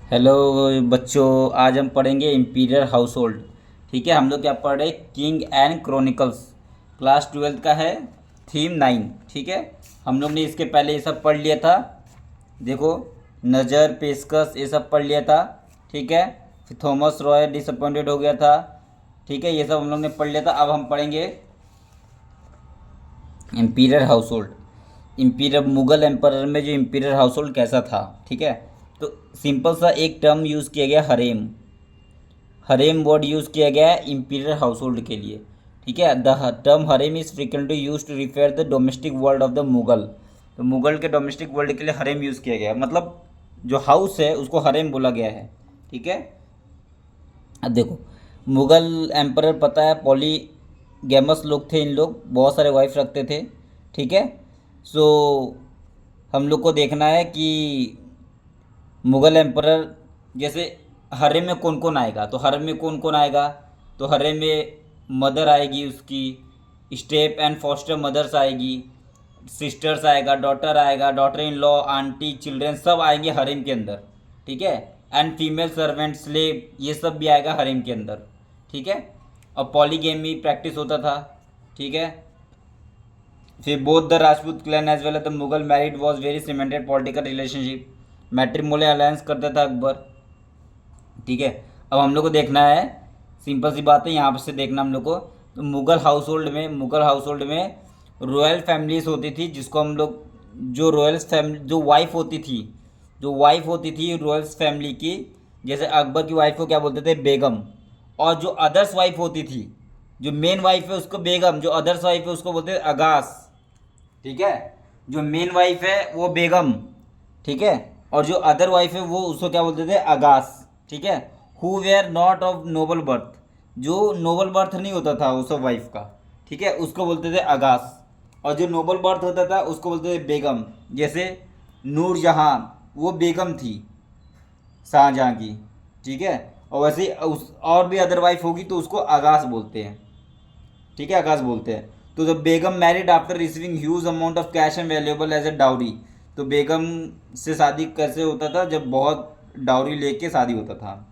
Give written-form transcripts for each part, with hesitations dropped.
Hello बच्चों, आज हम पढ़ेंगे इम्पीरियल हाउस होल्ड। ठीक है, हम लोग क्या पढ़ रहे, किंग एंड क्रॉनिकल्स। क्लास 12 का है, थीम 9। ठीक है, हम लोग ने इसके पहले ये सब पढ़ लिया था। देखो, नज़र, पेशकश, ये सब पढ़ लिया था। ठीक है, फिर थॉमस रॉय डिसअपॉइंटेड हो गया था। ठीक है, ये सब हम लोग ने पढ़ लिया था। अब हम पढ़ेंगे imperial household. Imperial Mughal empire में जो इम्पीरियल हाउस होल्ड कैसा था। ठीक है, तो सिंपल सा एक टर्म यूज़ किया गया, हरेम। हरेम वर्ड यूज़ किया गया है इम्पीरियल हाउस होल्ड के लिए। ठीक है, the term harem is frequently use to refer the domestic world of the Mughal. तो मुगल के डोमेस्टिक वर्ल्ड के लिए हरेम यूज़ किया गया है, मतलब जो हाउस है उसको हरेम बोला गया है। ठीक है, अब देखो, मुगल एम्परर पता है पॉलीगैमस लोग थे। इन लोग बहुत सारे वाइफ रखते थे। ठीक है, सो हम लोग को देखना है कि मुगल एम्परर जैसे हरेम में कौन कौन आएगा। तो हरेम में कौन कौन आएगा, तो हरेम में मदर आएगी, उसकी स्टेप एंड फॉस्टर मदर्स आएगी, सिस्टर्स आएगा, daughter in law, aunty, children, सब आएंगे हरेम के अंदर। ठीक है, एंड फीमेल सर्वेंट, स्लेव, ये सब भी आएगा हरेम के अंदर। ठीक है, और पॉलीगेमी प्रैक्टिस होता था। ठीक है, फिर both the Rajput clan as well as the Mughal married was very cemented political relationship. Matrimonial alliance करता था अकबर। ठीक है, अब हम लोग को देखना है, सिंपल सी बात है, यहाँ से देखना हम लोग को। तो मुगल हाउस होल्ड में रॉयल फैमिलीज होती थी, जिसको हम लोग, जो रॉयल्स फैमिली, जो वाइफ होती थी रॉयल्स फैमिली की, जैसे अकबर की वाइफ को क्या बोलते थे, बेगम। और जो अदर्स वाइफ होती थी, जो मेन वाइफ है उसको बेगम, जो अदर्स वाइफ है उसको बोलते थे अगास। ठीक है, जो मेन वाइफ है वो बेगम। ठीक है, और जो अदर वाइफ है वो उसको क्या बोलते थे, अगास। ठीक है, who were not of noble birth, जो नोबल बर्थ नहीं होता था उस वाइफ का। ठीक है, उसको बोलते थे अगास। और जो नोबल बर्थ होता था उसको बोलते थे बेगम। जैसे नूरजहां, वो बेगम थी शाहजहां की। ठीक है, और वैसे ही उस और भी अदर वाइफ होगी तो उसको अगास बोलते हैं। ठीक है, आकाश बोलते हैं। तो the begum married after receiving huge amount of cash and valuable as a dowry. तो बेगम से शादी कैसे होता था, जब बहुत डाउरी लेके शादी होता था।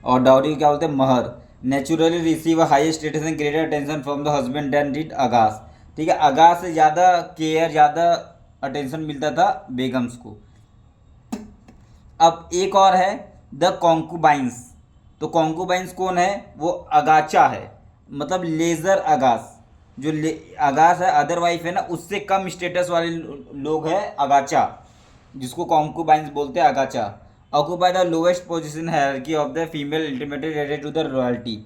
और डाउरी क्या बोलते हैं, महर। Naturally receive a high status and greater attention from the husband then did aghas. ठीक है, अगास से ज़्यादा केयर, ज़्यादा अटेंशन मिलता था बेगम्स को। अब एक और है, द कॉन्कुबाइंस। तो कॉन्कुबाइंस कौन है, वो अगाचा है, मतलब लेजर अगास। जो अगास है, अदर वाइफ है ना, उससे कम स्टेटस वाले लोग हैं अगाचा, जिसको कॉन्कुबाइंस बोलते हैं, aghacha. Occupy the lowest position hierarchy of the female intimately related to the royalty.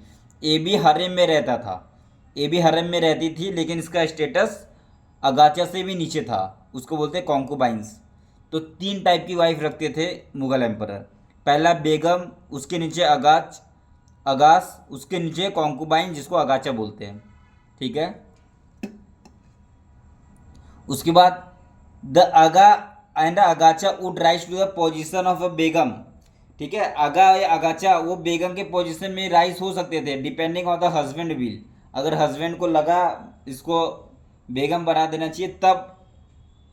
ये भी हरेम में रहता था, ये भी हरेम में रहती थी, लेकिन इसका स्टेटस अगाचा से भी नीचे था, उसको बोलते हैं कॉन्कुबाइंस। तो तीन टाइप की वाइफ रखते थे मुगल एम्परर। पहला बेगम, उसके नीचे अगास, उसके नीचे कॉन्कुबाइन, जिसको अगाचा बोलते हैं। ठीक है, उसके बाद the agha and aghacha would rise to the position of a begum. ठीक है, अगा या अगाचा वो बेगम के पोजीशन में राइज हो सकते थे, depending on the husband will. अगर हस्बैंड को लगा इसको बेगम बना देना चाहिए, तब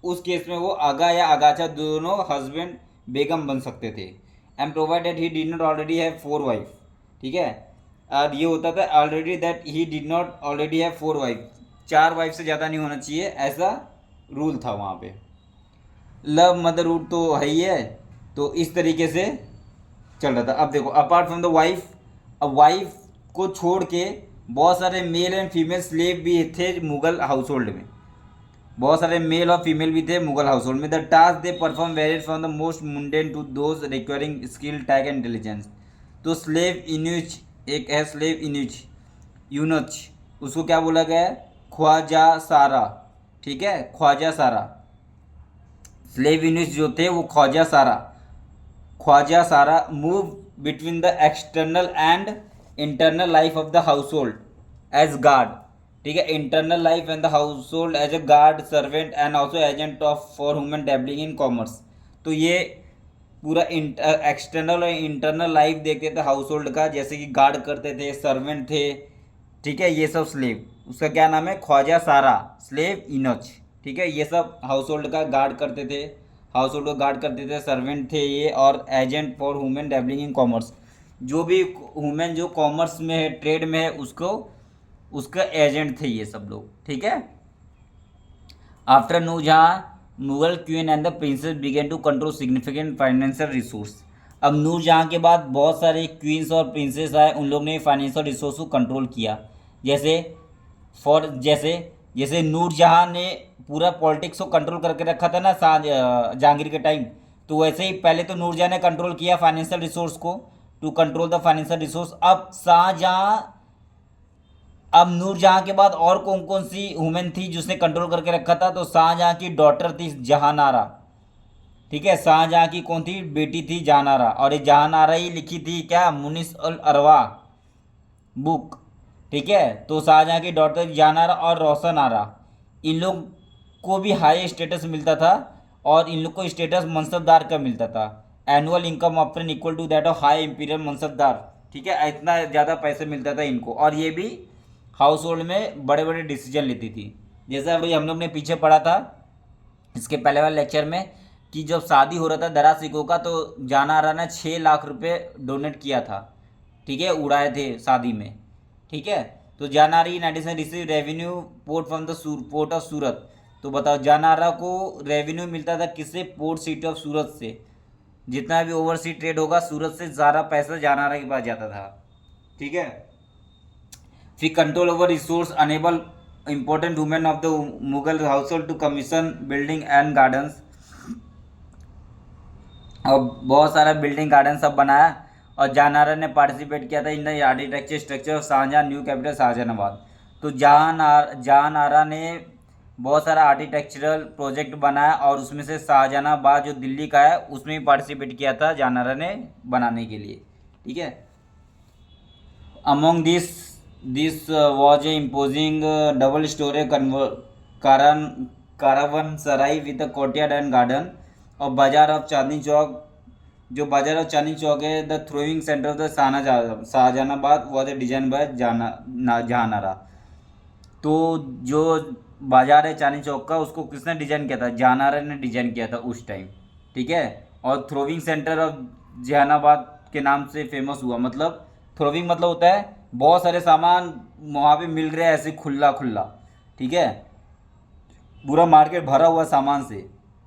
उस केस में वो आगा या आगाचा, दोनों हस्बैंड बेगम बन सकते थे। And provided he did not already have four wife. ठीक है, और ये होता था already that he did not already have four wife, चार वाइफ से ज़्यादा नहीं होना चाहिए, ऐसा रूल था वहाँ पे। लव मदर रूट तो है ही है। तो इस तरीके से चल रहा था। अब देखो, अपार्ट फ्रॉम द वाइफ, अब वाइफ को छोड़ के बहुत सारे मेल एंड फीमेल स्लेव भी थे मुगल हाउस होल्ड में। बहुत सारे मेल और फीमेल भी थे मुगल हाउस होल्ड में। The task they perform varied from the most mundane to those requiring skill, tact and intelligence. तो स्लेव इन्यूच, एक है स्लेव इन्यूच, यूनच, उसको क्या बोला गया है, ख्वाजा सारा। ठीक है, ख्वाजा सारा। स्लेव इन्यूच जो थे वो khwaja sara move between the external and internal life of the हाउस होल्ड एज गार्ड। ठीक है, इंटरनल लाइफ एंड द हाउस होल्ड as a guard, servant and also agent of for human dealing in commerce. तो ये पूरा एक्सटर्नल और इंटरनल लाइफ देखते थे हाउस होल्ड का, जैसे कि गार्ड करते थे, सर्वेंट थे। ठीक है, ये सब स्लेव, उसका क्या नाम है, ख्वाजा सारा, स्लेव इनच। ठीक है, ये सब हाउस होल्ड का गार्ड करते थे, हाउस होल्ड को गार्ड करते थे, सर्वेंट थे ये, और agent for women dealing in commerce, जो भी वुमेन जो कॉमर्स में है, ट्रेड में है, उसको उसका एजेंट थे ये सब लोग, ठीक है। After Nur Jahan Mughal queen and the princess began to control significant financial resource. अब नूरजहाँ के बाद बहुत सारे क्वींस और प्रिंसेस आए, उन लोग ने फाइनेंशियल रिसोर्स को कंट्रोल किया। जैसे जैसे जैसे नूरजहाँ ने पूरा पॉलिटिक्स को कंट्रोल करके रखा था ना जहांगीर के टाइम, तो वैसे ही पहले तो नूरजहाँ ने कंट्रोल किया फाइनेंशियल रिसोर्स को, to control the financial resource. अब नूरजहाँ के बाद और कौन कौन सी वुमेन थी जिसने कंट्रोल करके रखा था, तो शाहजहाँ की डॉटर थी जहानारा, ठीक है। शाहजहाँ की कौन थी, बेटी थी जहानारा, और ये जहानारा ही लिखी थी क्या, मुनिस अल अरवा बुक, ठीक है। तो शाहजहाँ की डॉटर जहानारा और रोशन आरा, इन लोग को भी हाई स्टेटस मिलता था, और इन लोग को स्टेटस मनसबदार का मिलता था। Annual income option equal to that of high imperial mansabdar, ठीक है, इतना ज़्यादा पैसे मिलता था इनको। और ये भी हाउस होल्ड में बड़े बड़े डिसीजन लेती थी। जैसा अभी हम लोग ने पीछे पढ़ा था इसके पहले वाले लेक्चर में, कि जब शादी हो रहा था दरा सिकों का, तो जाना आरा ने 6 लाख रुपए डोनेट किया था, ठीक है, उड़ाए थे शादी में, ठीक है। तो जाना आरा in addition receive revenue port from the port of Surat. तो बताओ जाना आरा को रेवेन्यू मिलता था किससे, पोर्ट सिटी ऑफ सूरत से। जितना भी ओवरसी ट्रेड होगा सूरत से सारा पैसा जाना आरा के पास जाता था, ठीक है। फिर control over resource enable important women of the Mughal household to commission building and gardens. और बहुत सारा बिल्डिंग गार्डन सब बनाया, और जहानारा ने पार्टिसिपेट किया था in the architecture structure of Shah Jahan new capital Shahjahanabad. तो जहानारा ने बहुत सारा आर्किटेक्चरल प्रोजेक्ट बनाया, और उसमें से शाहजहानाबाद जो दिल्ली का है उसमें भी पार्टिसिपेट किया था जहानारा ने बनाने के लिए, ठीक है। Among this was a imposing double storey caravan sarai with the courtyard and garden. और बाजार ऑफ चांदनी चौक, जो बाजार ऑफ चांदनी चौक है, the throwing centre of the Shahjahanabad was a design by Jahanara. तो जो बाजार है चांदनी चौक का, उसको किसने डिजाइन किया था, जहानारा ने डिजाइन किया था उस टाइम, ठीक है। और थ्रोविंग सेंटर ऑफ जहानाबाद के नाम से फेमस हुआ। मतलब थ्रोविंग मतलब होता है बहुत सारे सामान वहाँ पे मिल रहे हैं ऐसे खुला खुला, ठीक है, पूरा मार्केट भरा हुआ सामान से।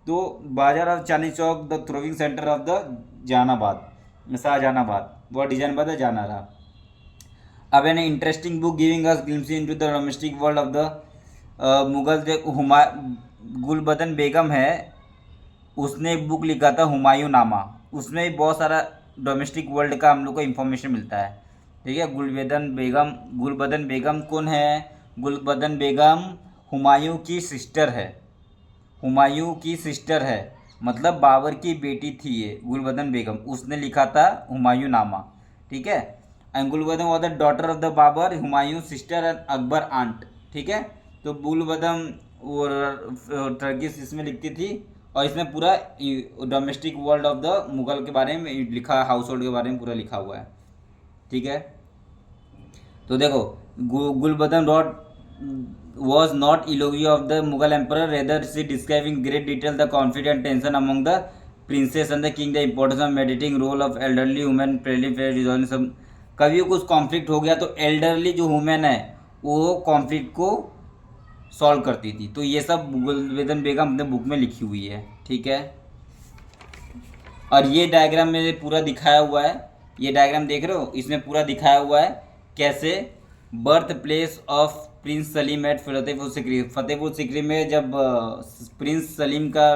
तो bazaar of Chandni Chowk the thriving centre of the Jahanabad Shahjahanabad, वह डिजाइन बाय द जहानारा। अब an interesting book giving us glimpse into the domestic world of the Mughal जो गुलबदन बेगम है, उसने एक बुक लिखा था हुमायूं नामा। उसमें भी बहुत सारा डोमेस्टिक वर्ल्ड का हम लोग को इन्फॉर्मेशन मिलता है, ठीक है। गुलबदन बेगम कौन है, गुलबदन बेगम हुमायूं की सिस्टर है, हुमायूं की सिस्टर है, मतलब बाबर की बेटी थी ये गुलबदन बेगम, उसने लिखा था हुमायूं नामा, ठीक है। And Gulbadan was the daughter of the Babur, Humayun sister and Akbar aunt, ठीक है। तो गुलबदन वो टर्किश इसमें लिखती थी, और इसमें पूरा domestic world of the Mughal के बारे में लिखा, हाउस होल्ड के बारे में पूरा लिखा हुआ है, ठीक है। तो देखो Gulbadan wrote was not eulogy of the Mughal emperor, rather she described in great detail the conflict and tension among the princess and the king, the importance of mediating role of elderly women, resolving some। कभी कुछ conflict हो गया तो elderly जो women है वो conflict को solve करती थी। तो ये सब गुलबदन बेगम अपने बुक में लिखी हुई है, ठीक है। और ये डायग्राम में पूरा दिखाया हुआ है, ये डायग्राम देख रहे हो, इसमें पूरा दिखाया हुआ है कैसे birth place of prince Salim at Fatehpur Sikri. Fatehpur Sikri में जब प्रिंस सलीम का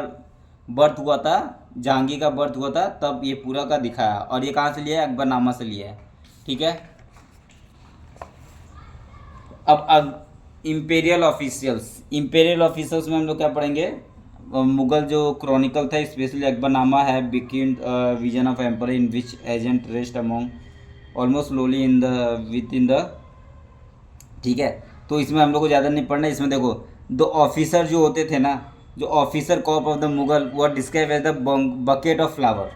बर्थ हुआ था, जहांगीर का बर्थ हुआ था, तब ये पूरा का दिखाया। और ये कहाँ से लिया है, अकबरनामा से लिया है, ठीक है। अब इम्पेरियल ऑफिशियल्स में हम लोग क्या पढ़ेंगे, मुगल जो क्रॉनिकल था, स्पेशली अकबरनामा है begin vision of emperor in which agent rest among almost slowly in the with in the, ठीक है। तो इसमें हम लोग को ज़्यादा नहीं पढ़ना। इसमें देखो दो ऑफिसर जो होते थे ना, जो officer corps of the Mughal, वो describe as the bucket of flower,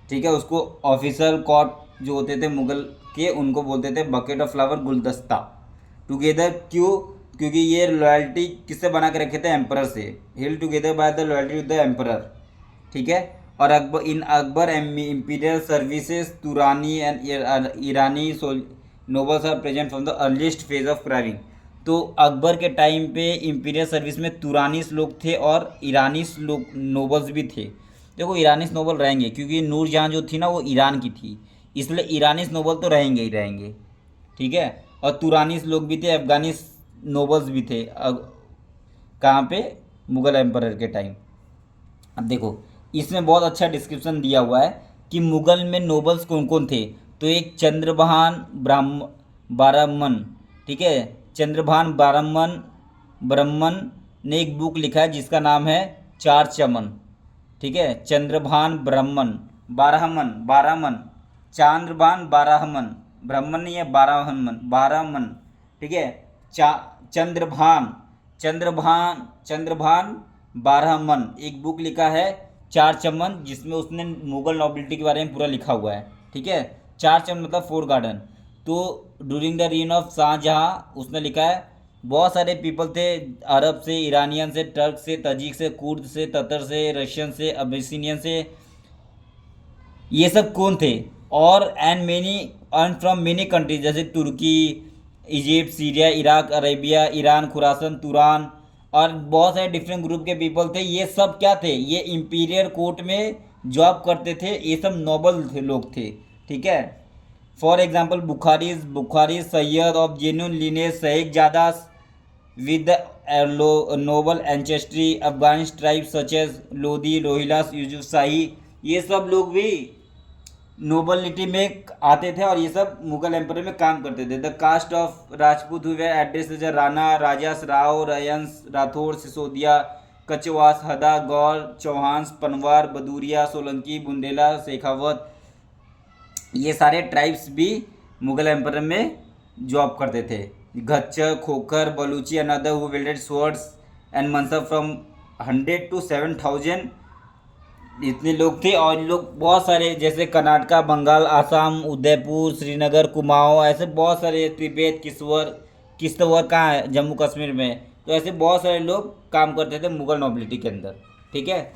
ठीक है। उसको ऑफिसर कॉर्प जो होते थे मुगल के, उनको बोलते थे बकेट ऑफ फ्लावर, गुलदस्ता टुगेदर। क्यों, क्योंकि ये लॉयल्टी किससे बना के रखे थे, एम्परर से, held together by the loyalty with the emperor, ठीक है। और Akbar imperial services Turani and Irani nobles are present from the earliest phase of carving. तो अकबर के टाइम पे इम्पीरियल सर्विस में तुरानीस लोग थे और ईरानीस लोग नोबल्स भी थे। देखो ईरानीस नोबल रहेंगे क्योंकि नूरजहाँ जो थी ना वो ईरान की थी, इसलिए ईरानीस नोबल तो रहेंगे ही रहेंगे, ठीक है। और तुरानीस लोग भी थे, अफगानीस नोबल्स भी थे। कहाँ पे? मुग़ल एम्परर के टाइम। अब देखो इसमें बहुत अच्छा डिस्क्रिप्शन दिया हुआ है कि मुग़ल में नोबल्स कौन कौन थे। तो एक चंद्रभान ब्राह्म बारहमन, ठीक है, चंद्रभान बारहमन ब्रह्मन ने एक बुक लिखा है जिसका नाम है चार चमन, ठीक है। चंद्रभान ब्रह्मन बारहमन बारहमन चांद्रभान बारहमन, ब्रह्मन नहीं है, बारहमन बारहमन, ठीक है। चा चंद्रभान चंद्रभान चंद्रभान बारहमन एक बुक लिखा है चार चमन, जिसमें उसने मुगल नॉबिलिटी के बारे में पूरा लिखा हुआ है, ठीक है। चार चमन मतलब फोर गार्डन। तो during the reign of Shah Jahan उसने लिखा है बहुत सारे पीपल थे, अरब से, ईरानियन से, टर्क से, तजिक से, कुर्द से, ततर से, रशियन से, अबिसिनियन से, ये सब कौन थे। और एंड फ्रॉम मेनी कंट्रीज जैसे तुर्की, Egypt, Syria, Iraq, Arabia, Iran, Khurasan, Turan, और बहुत सारे डिफरेंट ग्रुप के पीपल थे। ये सब क्या थे? ये इंपीरियल कोर्ट में जॉब करते थे, ये सब नोबल थे, लोग थे, ठीक है। For example Bukhari Sayyid of genuine lineage Shaikhzadas with the noble ancestry Afghan tribe such as Lodhi, Rohilla, Yusuf Shahi, ये सब लोग भी नोबलिटी में आते थे और ये सब मुगल एम्पायर में काम करते थे। द कास्ट ऑफ राजपूत हुए एड्रेस राणा, राजस, राव, रयंस, राठौर, सिसोदिया, कचवास, हदा, गौर, चौहान, पनवार, बदूरिया, सोलंकी, बुंदेला, शेखावत, ये सारे ट्राइब्स भी मुगल एम्पायर में जॉब करते थे। Gakkhar, Khokhar, Baluchi and other who wielded swords and mansab from 100 to 7,000 इतने लोग थे। और लोग बहुत सारे जैसे कर्नाटका, बंगाल, आसाम, उदयपुर, श्रीनगर, कुमाऊं, ऐसे बहुत सारे, तिब्बत, किश्तवाड़ कहाँ है? जम्मू कश्मीर में। तो ऐसे बहुत सारे लोग काम करते थे मुगल नोबिलिटी के अंदर, ठीक है।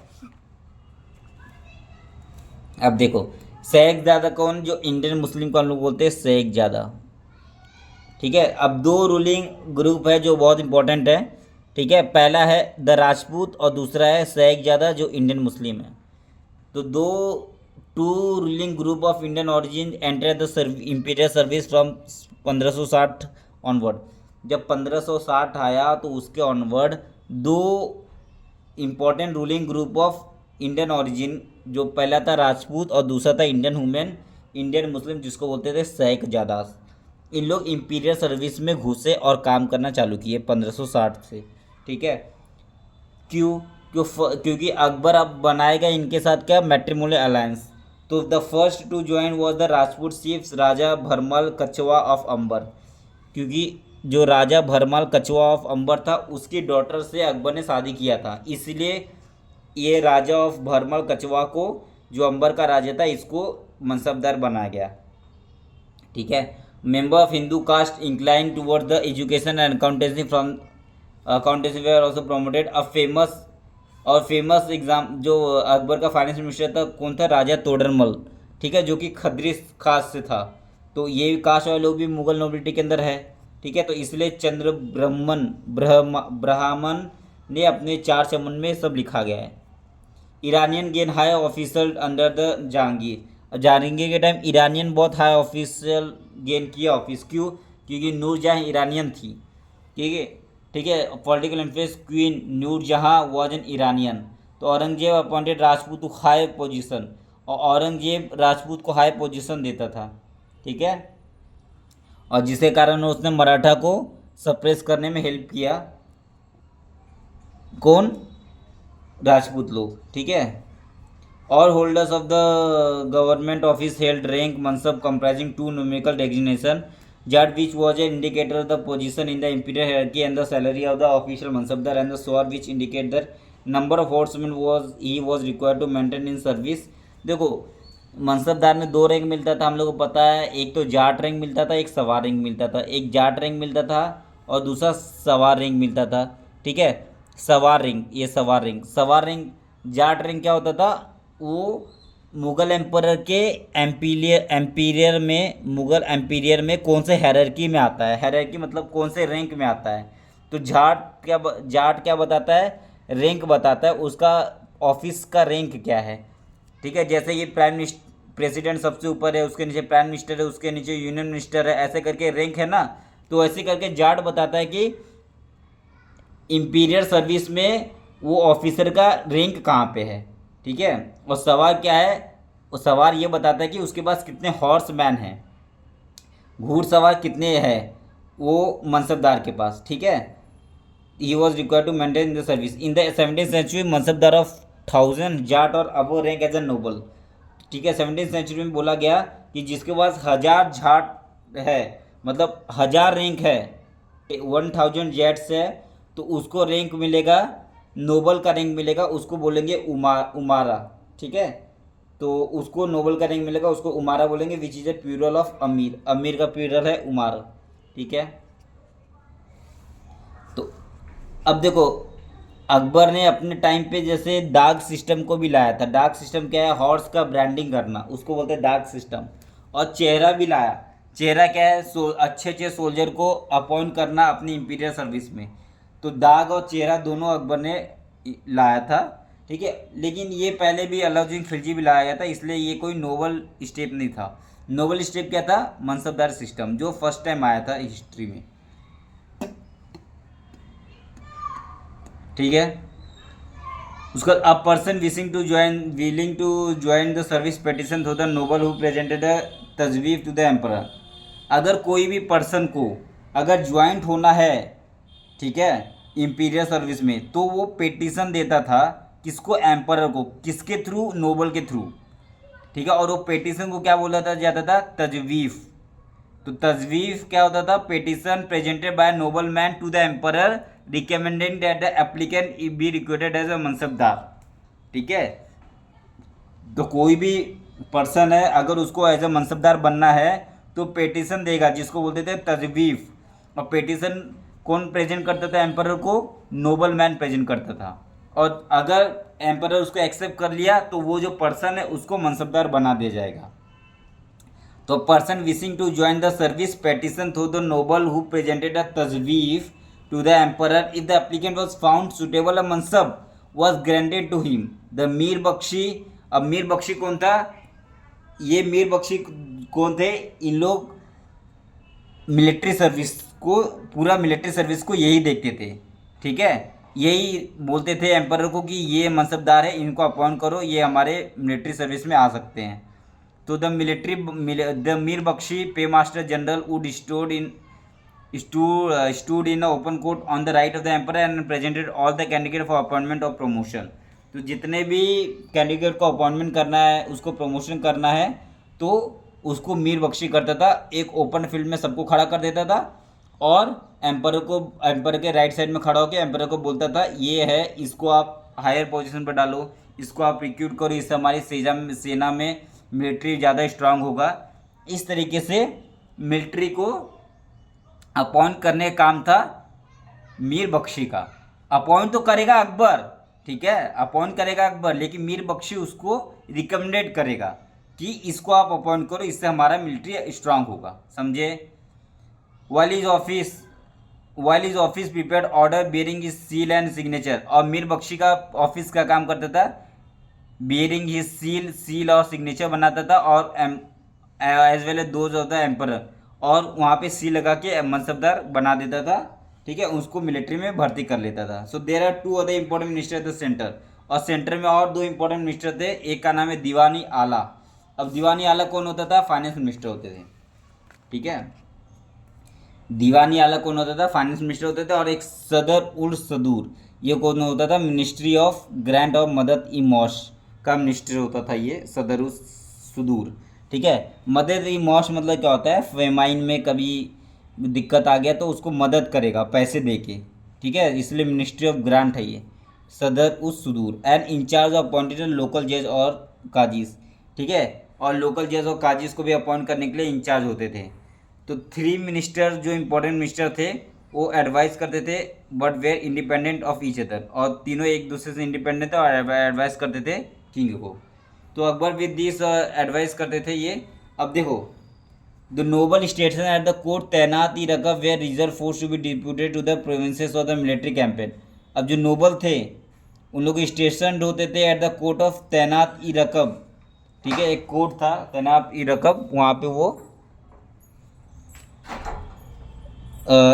अब देखो शेख ज़्यादा कौन? जो इंडियन मुस्लिम को हम लोग बोलते हैं शेख ज़्यादा, ठीक है। अब दो रूलिंग ग्रुप है जो बहुत इंपॉर्टेंट है, ठीक है। पहला है द राजपूत और दूसरा है शेख ज़्यादा जो इंडियन मुस्लिम है। तो two ruling group of Indian origin enter the imperial service from 1560 onward. जब 1560 आया तो उसके ऑनवर्ड दो important ruling group of Indian origin, जो पहला था राजपूत और दूसरा था इंडियन मुस्लिम, जिसको बोलते थे शेख जादास। इन लोग इंपीरियल सर्विस में घुसे और काम करना चालू किए 1560 से, ठीक है। क्योंकि अकबर अब बनाएगा इनके साथ क्या? Matrimonial alliance. तो the first to join was the Rajput chiefs Raja Bharmal Kachhwaha of Amber, क्योंकि जो राजा भरमल कछवा ऑफ अंबर था उसकी डॉटर से अकबर ने शादी किया था, इसलिए ये राजा ऑफ भरमल कछवा को, जो अंबर का राजा था, इसको मनसबदार बनाया गया, ठीक है। Member of Hindu caste incline toward the education and accountancy from accountancy were also promoted. A famous exam जो अकबर का फाइनेंस मिनिस्टर था कौन था? राजा तोडरमल, ठीक है, जो कि खद्री कास्ट से था। तो ये कास्ट वाले लोग भी मुगल नोबिलिटी के अंदर है, ठीक है। तो इसलिए चंद्र ब्राह्मण ने अपने चार चमन में सब लिखा गया है। Iranian gain high official under the Jahangir के टाइम ईरानियन बहुत हाई ऑफिशियल गेन किया ऑफिस। क्यों? क्योंकि नूरजहाँ ईरानियन थी, ठीक है। Political influence queen Nurjahan was an Iranian. तो Aurangzeb appointed Rajput to high position, और औरंगजेब राजपूत को हाई पोजीशन देता था, ठीक है। और जिसके कारण उसने मराठा को सप्रेस करने में हेल्प किया। कौन? राजपूत लोग, ठीक है। और holders of the government office held rank mansab comprising two numerical designation jet which was an indicator of the position in the imperial hierarchy and the salary of the official mansabdar and the sword which indicate the number of horsemen was required to maintain in service। देखो मनसबदार में दो rank मिलता था, हम लोग को पता है। एक तो जाट रैंक मिलता था, एक सवार रैंक मिलता था। एक जाट रैंक मिलता था और दूसरा सवार रैंक मिलता था, ठीक है। सवार रैंक जाट रैंक क्या होता था, वो मुगल एम्परर के एम्पीरियर में, मुगल एम्पीरियर में कौन से हायरार्की में आता है, हायरार्की मतलब कौन से रैंक में आता है। तो जाट क्या बताता है, रैंक बताता है, उसका ऑफिस का रैंक क्या है। ठीक है, जैसे ये प्राइम मिनिस्टर, प्रेसिडेंट सबसे ऊपर है, उसके नीचे प्राइम मिनिस्टर है, उसके नीचे यूनियन मिनिस्टर है, ऐसे करके रैंक है ना। तो ऐसे करके जाट बताता है कि इंपीरियर सर्विस में वो ऑफिसर का रैंक कहाँ पे है। ठीक है, और सवाल क्या है, वो सवाल ये बताता है कि उसके पास कितने हॉर्स मैन हैं, घुड़सवार कितने हैं वो मनसबदार के पास। ठीक है, he was required to maintain the service in the 17th century, mansabdar of 1000 zat और above rank as a noble. ठीक है, 17th सेंचुरी में बोला गया कि जिसके पास 1000 जाट है, मतलब 1000 रैंक है, 1000 जेट्स है, तो उसको रैंक मिलेगा, नोबल का रैंक मिलेगा, उसको बोलेंगे उमारा। ठीक है, तो उसको नोबल का रैंक मिलेगा, उसको उमारा बोलेंगे, which is a plural of amir, अमीर का प्लूरल है उमार। ठीक है, तो अब देखो, अकबर ने अपने टाइम पे जैसे डाक सिस्टम को भी लाया था। डाक सिस्टम क्या है, हॉर्स का ब्रांडिंग करना, उसको बोलते हैं डाक सिस्टम। और चेहरा भी लाया। चेहरा क्या है, अच्छे अच्छे सोल्जर को अपॉइंट करना अपनी इंपीरियल सर्विस में। तो दाग और चेहरा दोनों अकबर ने लाया था। ठीक है, लेकिन ये पहले भी अलाउद्दीन खिलजी भी लाया गया था, इसलिए ये कोई नोबल स्टेप नहीं था। नोबल स्टेप क्या था, मनसबदार सिस्टम, जो फर्स्ट टाइम आया था हिस्ट्री में। ठीक है, उसका a person willing to join the service petition through the noble who presented a तजवीज़ टू द एम्परर। अगर कोई भी पर्सन को अगर ज्वाइंट होना है, ठीक है, इंपीरियल सर्विस में, तो वो पेटिशन देता था किसको, एम्परर को, किसके थ्रू, नोबल के थ्रू। ठीक है, और वो पेटिशन को क्या बोला था जाता था, तजवीफ़। तो तजवीफ़ क्या होता था, petition presented by nobleman to the emperor recommending that the applicant be recruited as a mansabdar. ठीक है, तो कोई भी पर्सन है, अगर उसको एज अ मनसबदार बनना है तो पेटिशन देगा, जिसको बोलते थे तजवीफ़। और पेटिशन कौन प्रेजेंट करता था एम्परर को, नोबल मैन प्रेजेंट करता था। और अगर एम्परर उसको एक्सेप्ट कर लिया तो वो जो पर्सन है उसको मनसबदार बना दिया जाएगा। तो person wishing to join the service petition through the noble who presented a tajwiz to the emperor if the applicant was found suitable a mansab was granted to him the Mir Bakhshi. अब मीर बख्शी कौन था, ये मीर बख्शी कौन थे, इन लोग मिलिट्री सर्विस को, पूरा मिलिट्री सर्विस को यही देखते थे। ठीक है, यही बोलते थे एम्परर को कि ये मनसबदार है, इनको अपॉइंट करो, ये हमारे मिलिट्री सर्विस में आ सकते हैं। तो द मीर बख्शी पे master general would stood in an open court on the right of the emperor and presented all the candidate for appointment or promotion। तो जितने भी कैंडिडेट को अपॉइंटमेंट करना है, उसको प्रमोशन करना है, तो उसको मीर बख्शी करता था, एक ओपन फील्ड में सबको खड़ा कर देता था, और एम्पर के राइट साइड में खड़ा होकर एम्पर को बोलता था ये है, इसको आप हायर पोजीशन पर डालो, इसको आप रिक्रूट करो, इससे हमारी सेना में मिलिट्री ज़्यादा स्ट्रांग होगा। इस तरीके से मिलिट्री को अपॉइंट करने का काम था मीर बख्शी का। अपॉइंट तो करेगा अकबर, ठीक है, अपॉइंट करेगा अकबर, लेकिन मीर बख्शी उसको रिकमेंडेड करेगा कि इसको आप अपॉइंट करो, इससे हमारा मिलिट्री स्ट्रांग होगा। समझे। While is office prepared order bearing is seal and signature. और मीर बख्शी का ऑफिस का काम करता था बियरिंग हिज सील और सिग्नेचर बनाता था, और as well as those of the emperor, और वहाँ पे सी लगा के मनसबदार बना देता था। ठीक है, उसको मिलिट्री में भर्ती कर लेता था। So there are two other important minister at the centre. और सेंटर में और दो इंपॉर्टेंट मिनिस्टर थे, एक का नाम है दीवानी आला। अब दीवानी आला कौन होता था, फाइनेंस मिनिस्टर होते थे। ठीक है, दीवानी आला कौन होता था, फाइनेंस मिनिस्टर होते थे। और एक सदर उल सदूर, ये कौन होता था, मिनिस्ट्री ऑफ ग्रांट और मदद ई मॉश का मिनिस्टर होता था ये सदर उल सदूर। ठीक है, मदद ई मॉश मतलब क्या होता है, फेमाइन में कभी दिक्कत आ गया तो उसको मदद करेगा पैसे दे के। ठीक है, इसलिए मिनिस्ट्री ऑफ ग्रांट है ये सदर उस सुदूर। And in charge of appointed local जज और काजीज। ठीक है, और लोकल जज और काजीज को भी अपॉइंट करने के लिए इंचार्ज होते थे। तो थ्री मिनिस्टर जो इम्पोर्टेंट मिनिस्टर थे वो एडवाइस करते थे but were independent of each other, और तीनों एक दूसरे से इंडिपेंडेंट थे और एडवाइस करते थे किंग को। तो अकबर विद दिस एडवाइस करते थे ये। अब देखो, the noble station at the court tainat i rakab were reserve force to be deputed to the provinces of the military campaign. अब जो नोबल थे उन लोग स्टेशन होते थे एट द कोर्ट ऑफ तैनात ई रकब, ठीक है, एक कोर्ट था तैनात ई रकब, वहाँ पे वो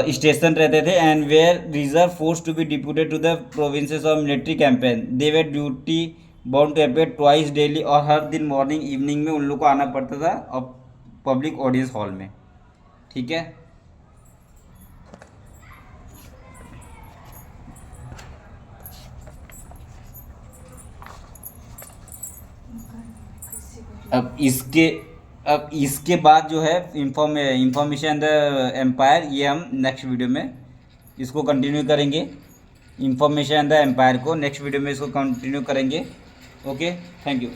स्टेशन रहते थे। And were reserve force to be deputed to the provinces of military campaign, they were duty bound to appear twice daily, और हर दिन मॉर्निंग इवनिंग में उन लोग को आना पड़ता था और पब्लिक ऑडियंस हॉल में, ठीक है। अब इसके अब इसके बाद जो है इंफॉर्मेशन द एम्पायर, ये हम नेक्स्ट वीडियो में इसको कंटिन्यू करेंगे। इंफॉर्मेशन द एम्पायर को नेक्स्ट वीडियो में इसको कंटिन्यू करेंगे। Okay, thank you.